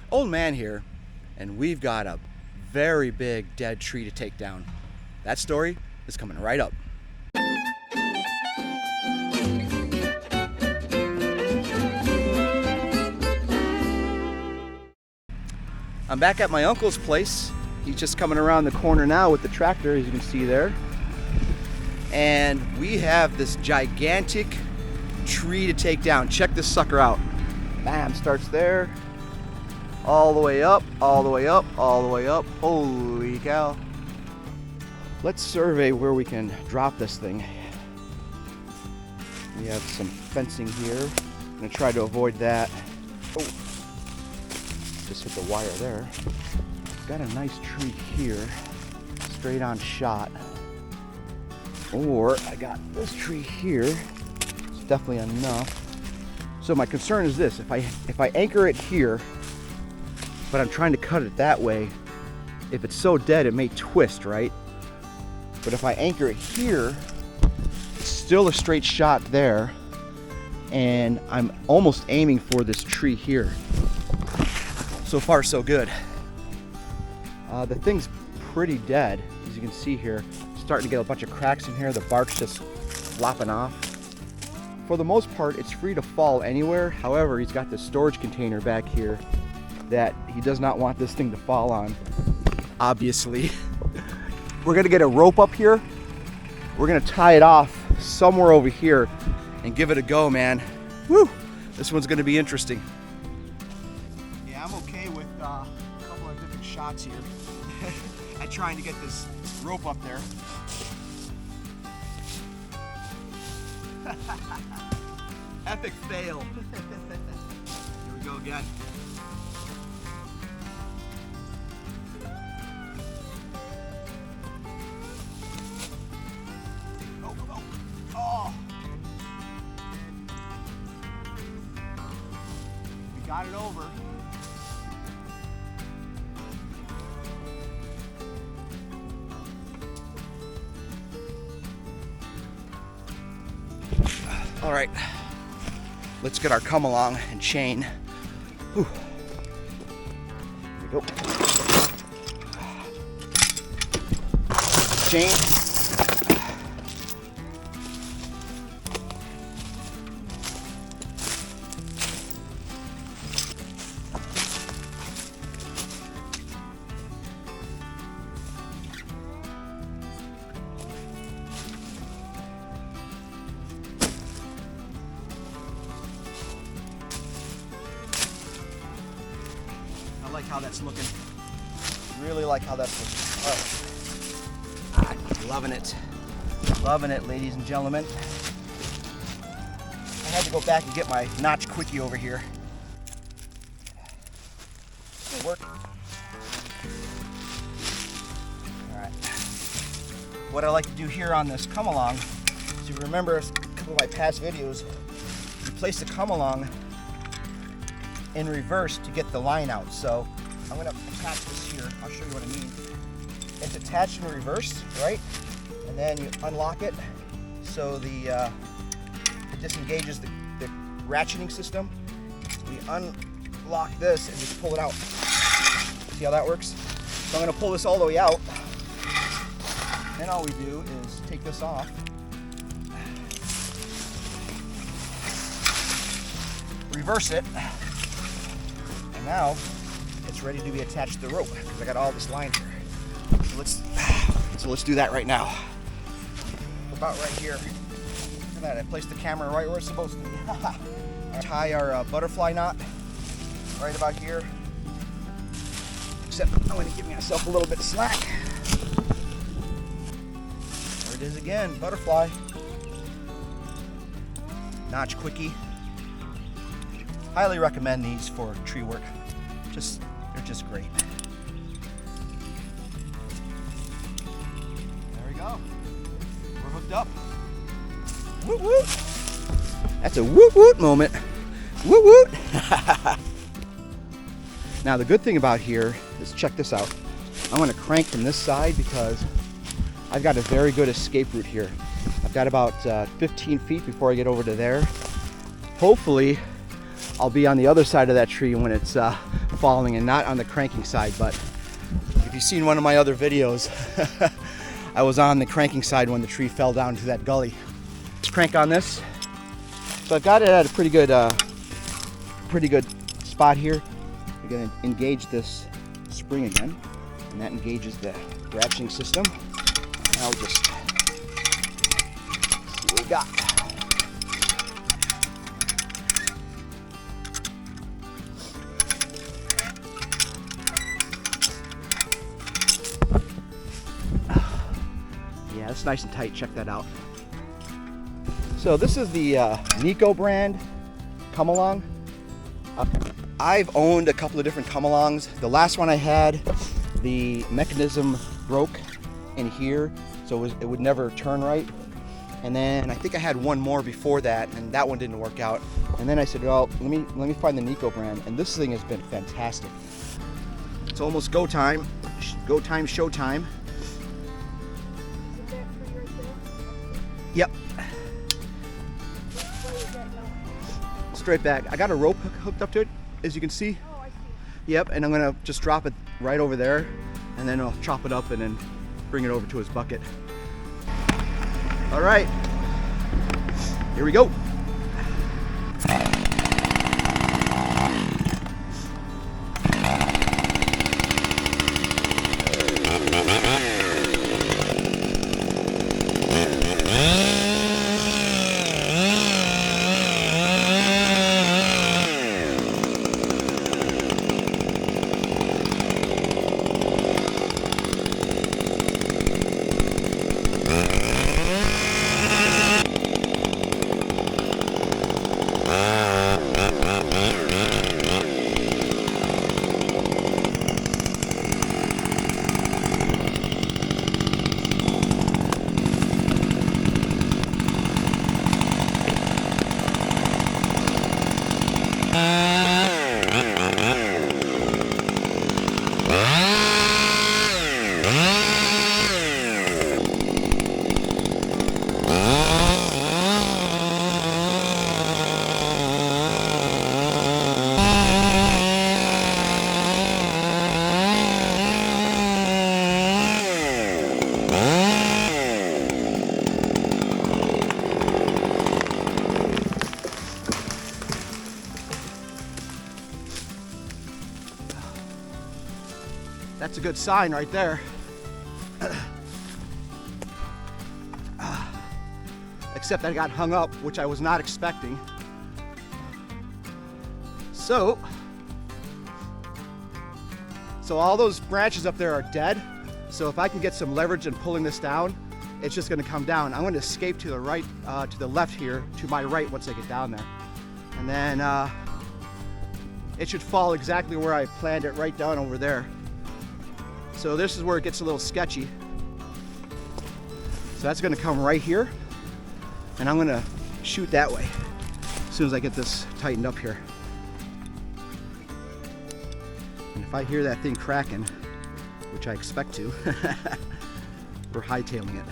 Old man here, and we've got a very big dead tree to take down. That story is coming right up. I'm back at my uncle's place. He's just coming around the corner now with the tractor, as you can see there. And we have this gigantic tree to take down. Check this sucker out. Bam, starts there. All the way up, all the way up, all the way up. Holy cow. Let's survey where we can drop this thing. We have some fencing here. I'm gonna try to avoid that. Oh, just hit the wire there. Got a nice tree here, straight on shot. Or I got this tree here. It's definitely enough. So my concern is this: if I anchor it here, but I'm trying to cut it that way, if it's so dead it may twist, right? But if I anchor it here, it's still a straight shot there, and I'm almost aiming for this tree here. So far so good. The thing's pretty dead, as you can see here. Starting to get a bunch of cracks in here. The bark's just flopping off. For the most part, it's free to fall anywhere. However, he's got this storage container back here that he does not want this thing to fall on, obviously. We're gonna get a rope up here. We're gonna tie it off somewhere over here and give it a go, man. Woo! This one's gonna be interesting. Yeah, I'm okay with a couple of different shots here. I'm trying to get this rope up there. Epic fail. Here we go again. Oh. We got it over. All right, let's get our come along and chain. Whew. Here we go. Chain. I like how that's looking. Really like how that's looking. All right. Loving it. Loving it, ladies and gentlemen. I had to go back and get my notch quickie over here. It'll work. All right. What I like to do here on this come along, as you remember a couple of my past videos, you place the come along in reverse to get the line out. So I'm going to attach this here. I'll show you what I mean. It's attached in reverse, right? And then you unlock it so it disengages the ratcheting system. We unlock this and just pull it out. See how that works? So I'm going to pull this all the way out. Then all we do is take this off. Reverse it. And now it's ready to be attached to the rope because I got all this line here. So let's do that right now. About right here. Look at that, I placed the camera right where it's supposed to be. Tie our butterfly knot right about here. Except I'm going to give myself a little bit of slack. There it is again, butterfly. Notch quickie. Highly recommend these for tree work. They're just great. There we go. We're hooked up. Woot woot. That's a woot woot moment. Woot woot. Now the good thing about here is, check this out. I'm going to crank from this side because I've got a very good escape route here. I've got about 15 feet before I get over to there. Hopefully I'll be on the other side of that tree when it's falling and not on the cranking side, but if you've seen one of my other videos, I was on the cranking side when the tree fell down to that gully. Let's crank on this. So I've got it at a pretty good spot here. We're gonna engage this spring again, and that engages the ratcheting system. And I'll just see what we got. Yeah, it's nice and tight. Check that out. So this is the Nico brand come along. I've owned a couple of different come alongs. The last one I had, the mechanism broke in here, so it would never turn right. And then I think I had one more before that, and that one didn't work out. And then I said, well, let me find the Nico brand, and this thing has been fantastic. It's almost go time. Go time, show time. Yep. Straight back. I got a rope hooked up to it, as you can see. Oh, I see. Yep, and I'm gonna just drop it right over there, and then I'll chop it up and then bring it over to his bucket. All right, here we go. That's a good sign right there. Except I got hung up, which I was not expecting. So all those branches up there are dead. So if I can get some leverage in pulling this down, it's just gonna come down. I'm gonna escape to the right, to the left here, to my right once I get down there. And then it should fall exactly where I planned it, right down over there. So this is where it gets a little sketchy. So that's gonna come right here, and I'm gonna shoot that way as soon as I get this tightened up here. And if I hear that thing cracking, which I expect to, we're hightailing it.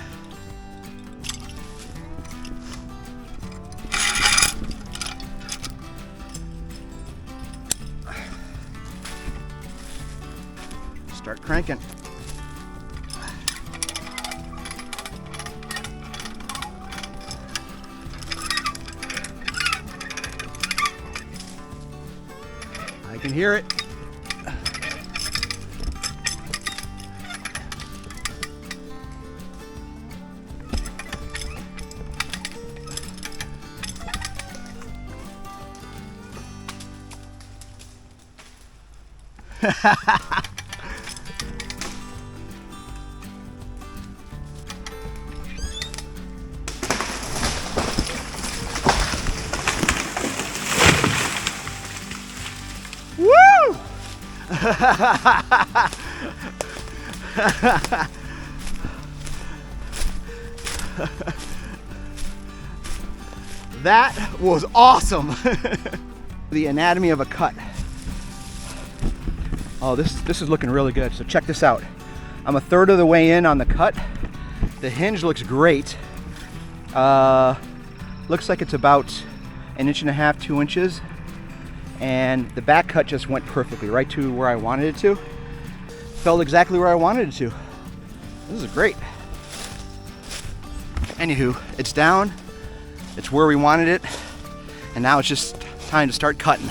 Start cranking. I can hear it. Woo! That was awesome. The anatomy of a cut. Oh, this is looking really good. So check this out. I'm a third of the way in on the cut. The hinge looks great. Looks like it's about 1.5 inches, 2 inches. and the back cut just went perfectly right to where I wanted it to. Felt exactly where I wanted it to. This is great. Anywho, it's down. It's where we wanted it. And now it's just time to start cutting.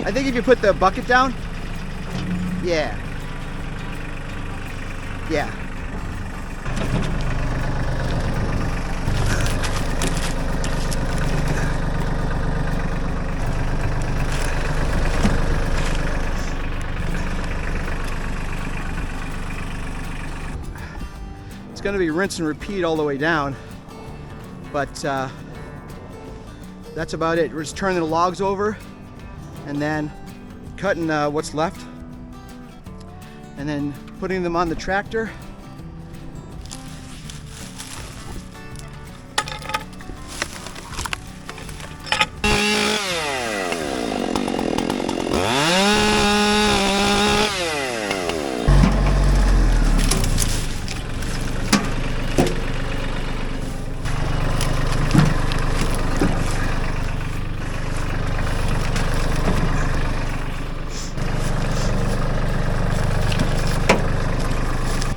I think if you put the bucket down, yeah. It's gonna be rinse and repeat all the way down, but that's about it. We're just turning the logs over and then cutting what's left and then putting them on the tractor.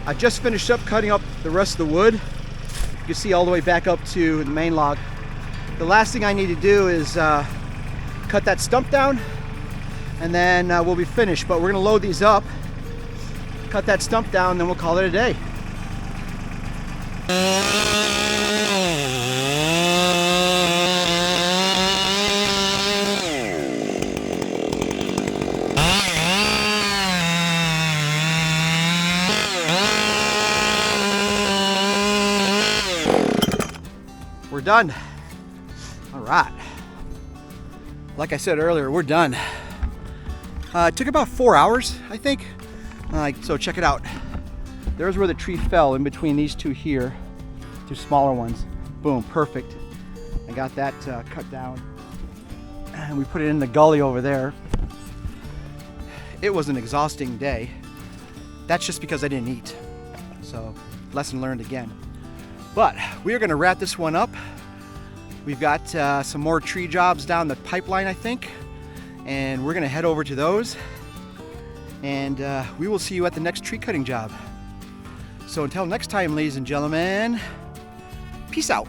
I just finished up cutting up the rest of the wood. You can see all the way back up to the main log. The last thing I need to do is cut that stump down, and then we'll be finished. But we're gonna load these up, cut that stump down, and then we'll call it a day. We're done. All right. Like I said earlier, we're done. It took about 4 hours, I think. So check it out. There's where the tree fell, in between these two here, two smaller ones. Boom, perfect. I got that cut down. And we put it in the gully over there. It was an exhausting day. That's just because I didn't eat. So, lesson learned again. But we are going to wrap this one up. We've got some more tree jobs down the pipeline, I think, and we're going to head over to those, and we will see you at the next tree cutting job. So until next time, ladies and gentlemen, peace out.